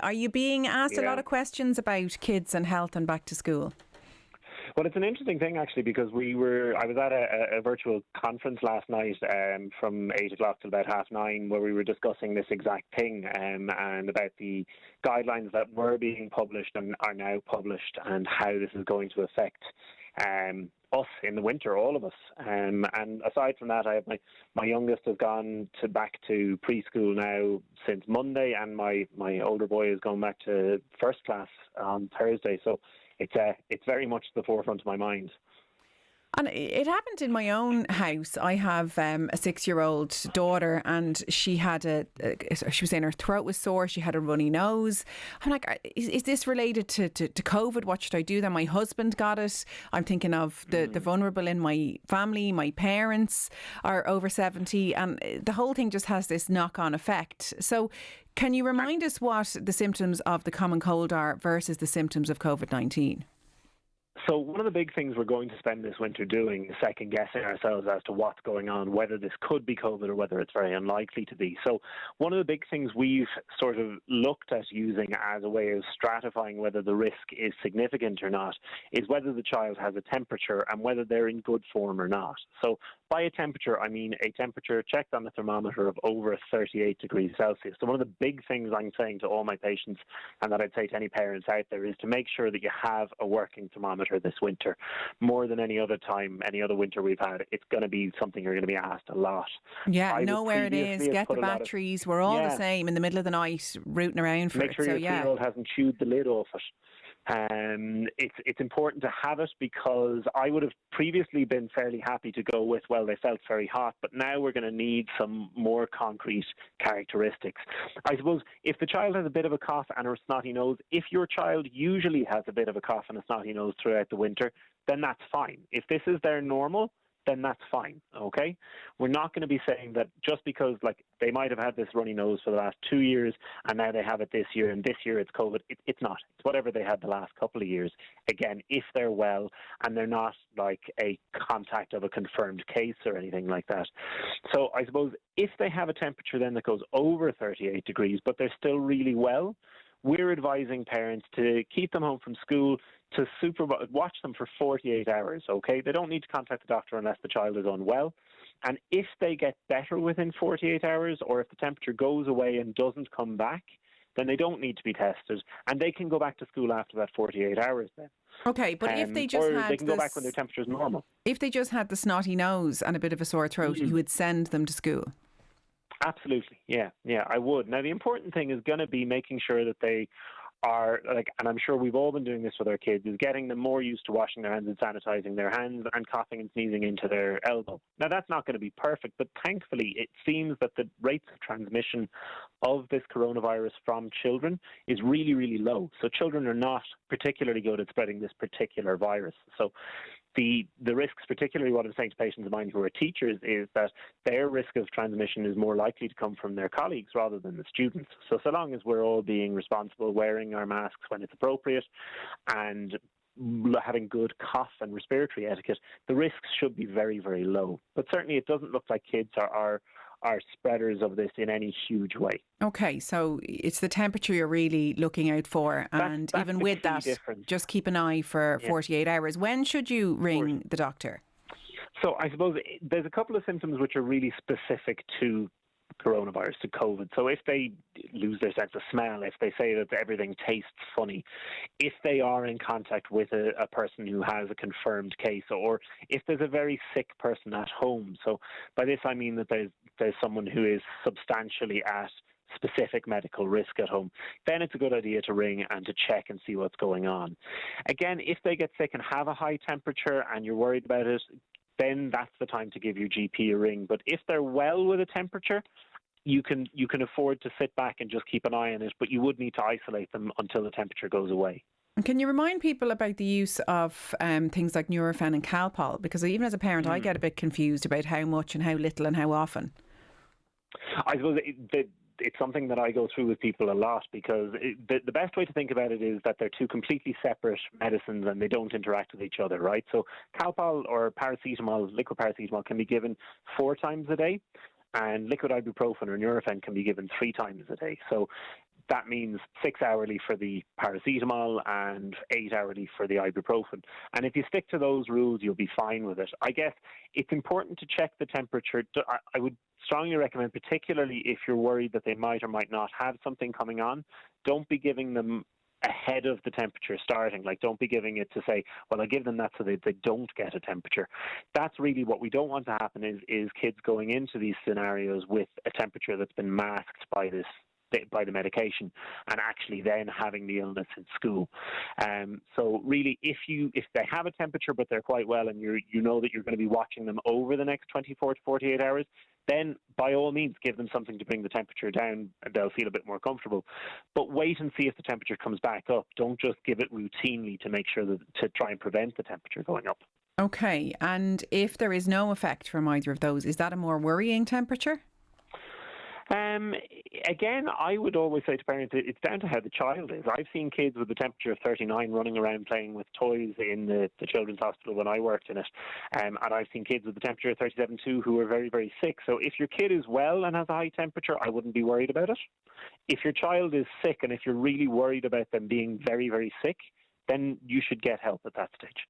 Are you being asked a lot Yeah. of questions about kids and health and back to school? Well, it's an interesting thing actually, because I was at a virtual conference last night from 8 o'clock till about 9:30, where we were discussing this exact thing and about the guidelines that were being published and are now published, and how this is going to affect us in the winter, all of us. And aside from that, I have my youngest has gone back to preschool now since Monday, and my older boy is going back to first class on Thursday. So it's very much the forefront of my mind. And it happened in my own house. I have a 6-year-old daughter, and she had she was saying her throat was sore. She had a runny nose. I'm like, is this related to COVID? What should I do then? My husband got it. I'm thinking of the vulnerable in my family. My parents are over 70, and the whole thing just has this knock-on effect. So can you remind us what the symptoms of the common cold are versus the symptoms of COVID-19? So one of the big things we're going to spend this winter doing is second guessing ourselves as to what's going on, whether this could be COVID or whether it's very unlikely to be. So one of the big things we've sort of looked at using as a way of stratifying whether the risk is significant or not is whether the child has a temperature and whether they're in good form or not. So by a temperature, I mean a temperature checked on the thermometer of over 38 degrees Celsius. So one of the big things I'm saying to all my patients, and that I'd say to any parents out there, is to make sure that you have a working thermometer this winter. More than any other time, any other winter we've had, it's going to be something you're going to be asked a lot. Yeah, know where it is, get the batteries. We're all the same in the middle of the night, rooting around for it. Make sure your 3-year-old hasn't chewed the lid off it. It's important to have it, because I would have previously been fairly happy to go with, well, they felt very hot, but now we're going to need some more concrete characteristics. I suppose if the child has a bit of a cough and a snotty nose, if your child usually has a bit of a cough and a snotty nose throughout the winter, then that's fine. If this is their normal, then that's fine, okay? We're not going to be saying that just because they might have had this runny nose for the last 2 years and now they have it this year and this year it's COVID. It's not. It's whatever they had the last couple of years. Again, if they're well and they're not like a contact of a confirmed case or anything like that. So I suppose if they have a temperature then that goes over 38 degrees but they're still really well, we're advising parents to keep them home from school, to watch them for 48 hours, okay? They don't need to contact the doctor unless the child is unwell. And if they get better within 48 hours, or if the temperature goes away and doesn't come back, then they don't need to be tested, and they can go back to school after that 48 hours then. Okay, but if they just had they can go back when their temperature is normal. If they just had the snotty nose and a bit of a sore throat, you would send them to school? Absolutely, yeah, I would. Now, the important thing is going to be making sure that they are, and I'm sure we've all been doing this with our kids, is getting them more used to washing their hands and sanitizing their hands and coughing and sneezing into their elbow. Now, that's not going to be perfect, but thankfully it seems that the rates of transmission of this coronavirus from children is really, really low. So children are not particularly good at spreading this particular virus. So the risks, particularly what I'm saying to patients of mine who are teachers, is that their risk of transmission is more likely to come from their colleagues rather than the students. So long as we're all being responsible, wearing our masks when it's appropriate, and having good cough and respiratory etiquette, the risks should be very, very low. But certainly it doesn't look like kids are spreaders of this in any huge way. Okay, so it's the temperature you're really looking out for, and that's even with that, difference. Just keep an eye for 48 hours. When should you ring the doctor? So I suppose there's a couple of symptoms which are really specific to coronavirus, to COVID. So if they lose their sense of smell, if they say that everything tastes funny, if they are in contact with a person who has a confirmed case, or if there's a very sick person at home. So by this I mean that there's someone who is substantially at specific medical risk at home, then it's a good idea to ring and to check and see what's going on. Again, if they get sick and have a high temperature and you're worried about it, then that's the time to give your GP a ring. But if they're well with a temperature, you can afford to sit back and just keep an eye on it, but you would need to isolate them until the temperature goes away. Can you remind people about the use of things like Nurofen and Calpol? Because even as a parent, I get a bit confused about how much and how little and how often. I suppose it's something that I go through with people a lot, because the best way to think about it is that they're two completely separate medicines and they don't interact with each other, right? So Calpol or paracetamol, liquid paracetamol, can be given 4 times a day, and liquid ibuprofen or Nurofen can be given 3 times a day. So that means 6 hourly for the paracetamol and 8 hourly for the ibuprofen. And if you stick to those rules, you'll be fine with it. I guess it's important to check the temperature. I would strongly recommend, particularly if you're worried that they might or might not have something coming on, don't be giving them ahead of the temperature starting. Like, don't be giving it to say, well, I give them that so they don't get a temperature. That's really what we don't want to happen, is kids going into these scenarios with a temperature that's been masked by the medication, and actually then having the illness in school. So really, if they have a temperature but they're quite well, and you know that you're going to be watching them over the next 24 to 48 hours, then by all means give them something to bring the temperature down, and they'll feel a bit more comfortable. But wait and see if the temperature comes back up. Don't just give it routinely to make sure to try and prevent the temperature going up. Okay, and if there is no effect from either of those, is that a more worrying temperature? Again, I would always say to parents, it's down to how the child is. I've seen kids with a temperature of 39 running around playing with toys in the children's hospital when I worked in it. And I've seen kids with a temperature of 37 too who are very, very sick. So if your kid is well and has a high temperature, I wouldn't be worried about it. If your child is sick and if you're really worried about them being very, very sick, then you should get help at that stage.